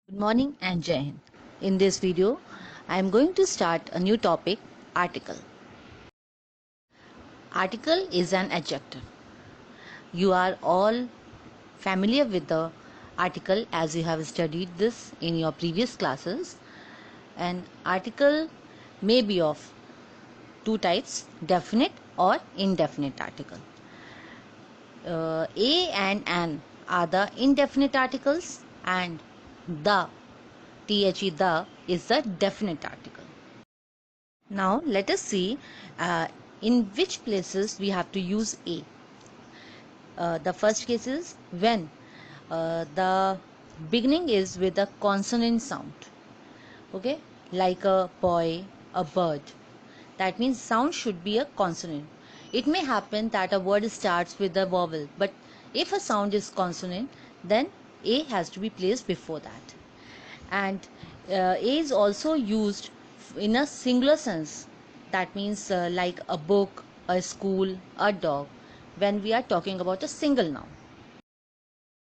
Good morning and Jai Hind. In this video, I am going to start a new topic, article. Article is an adjective. You are all familiar with the article as you have studied this in your previous classes. An article may be of two types, definite or indefinite article. A and an are the indefinite articles and the, the is the definite article. Now let us see in which places we have to use a. The first case is when the beginning is with a consonant sound. Okay, like a boy, a bird. That means sound should be a consonant. It may happen that a word starts with a vowel, but if a sound is consonant, then a has to be placed before that. And a is also used in a singular sense. That means like a book, a school, a dog, when we are talking about a single noun.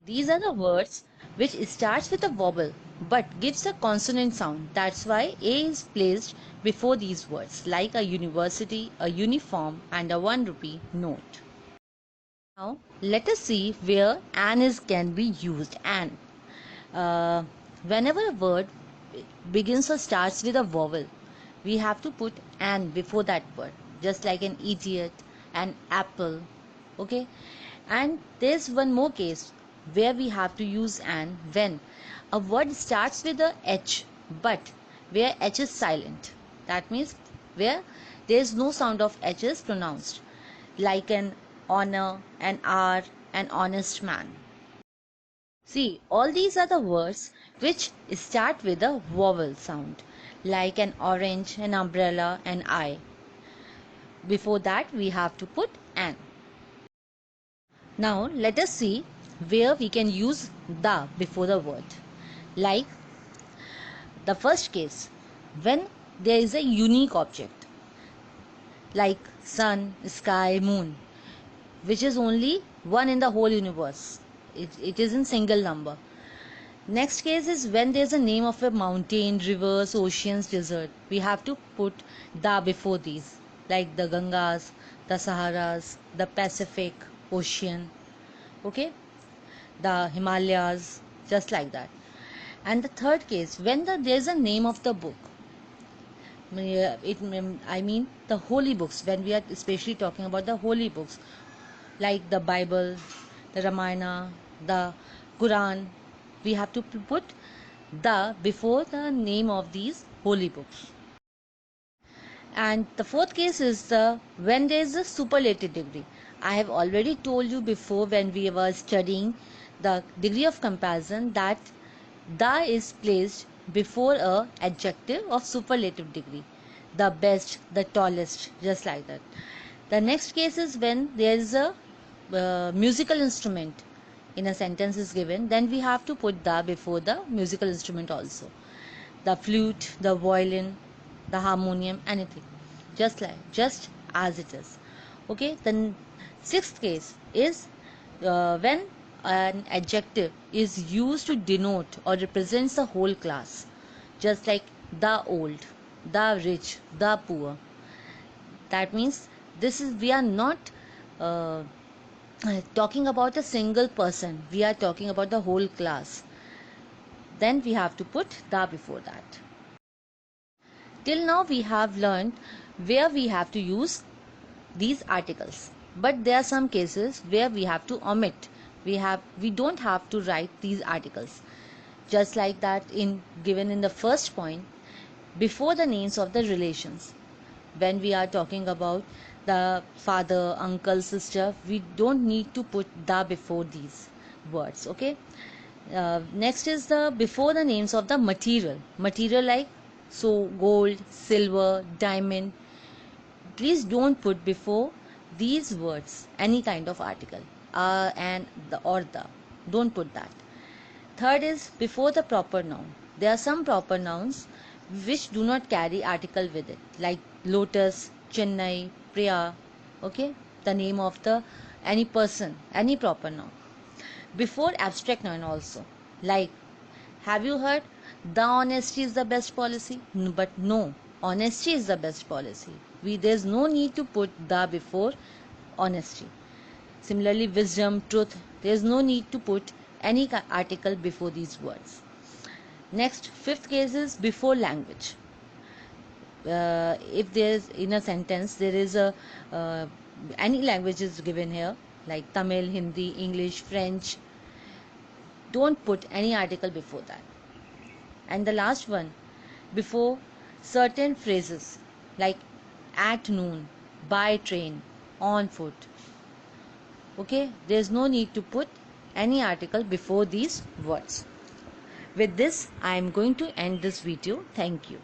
These are the words which starts with a vowel but gives a consonant sound. That's why a is placed before these words, like a university, a uniform, and a 1 rupee note. Now let us see where an is can be used. An uh, whenever a word begins or starts with a vowel, we have to put an before that word, just like an idiot, an apple. Okay, and there's one more case where we have to use an when a word starts with a h but where h is silent. That means where there is no sound of h is pronounced, like an honor, an hour, an honest man. See, all these are the words which start with a vowel sound, like an orange, an umbrella, an eye. Before that, we have to put an. Now, let us see where we can use the before the word. Like the first case, when there is a unique object, like sun, sky, moon, which is only one in the whole universe. It is in single number. Next case is when there's a name of a mountain, rivers, oceans, desert. We have to put the before these, like the Gangas, the Saharas, the Pacific Ocean, okay, the Himalayas, just like that. And the third case, when there's a name of the book, I mean the holy books. When we are especially talking about the holy books, like the Bible, the Ramayana, the Quran, we have to put the before the name of these holy books. And the fourth case is the when there is a superlative degree. I have already told you before when we were studying the degree of comparison that the is placed before a adjective of superlative degree. The best, the tallest, just like that. The next case is when there is a musical instrument in a sentence is given, then we have to put the before the musical instrument also. The flute, the violin, the harmonium, anything, just as it is. Okay, the sixth case is when an adjective is used to denote or represents the whole class, just like the old, the rich, the poor. That means this is we are not uh, talking about a single person, we are talking about the whole class. Then we have to put the before that. Till now we have learned where we have to use these articles, but there are some cases where we have to omit. We don't have to write these articles, just like that in given in the first point, before the names of the relations. When we are talking about the father, uncle, sister, we don't need to put the before these words. Okay, next is the before the names of the material, like so gold, silver, diamond. Please don't put before these words any kind of article, and the or the, don't put that. Third is before the proper noun. There are some proper nouns which do not carry article with it, like lotus, Chennai, Priya. Okay, the name of the any person, any proper noun. Before abstract noun also, like have you heard the honesty is the best policy. But no, honesty is the best policy. There's no need to put the before honesty. Similarly, wisdom, truth, there's no need to put any article before these words. Next, fifth case is before language. If there's in a sentence there is a any language is given here, like Tamil, Hindi, English, French, don't put any article before that. And the last one, before certain phrases like at noon, by train, on foot. Okay, there's no need to put any article before these words. With this, I am going to end this video. Thank you.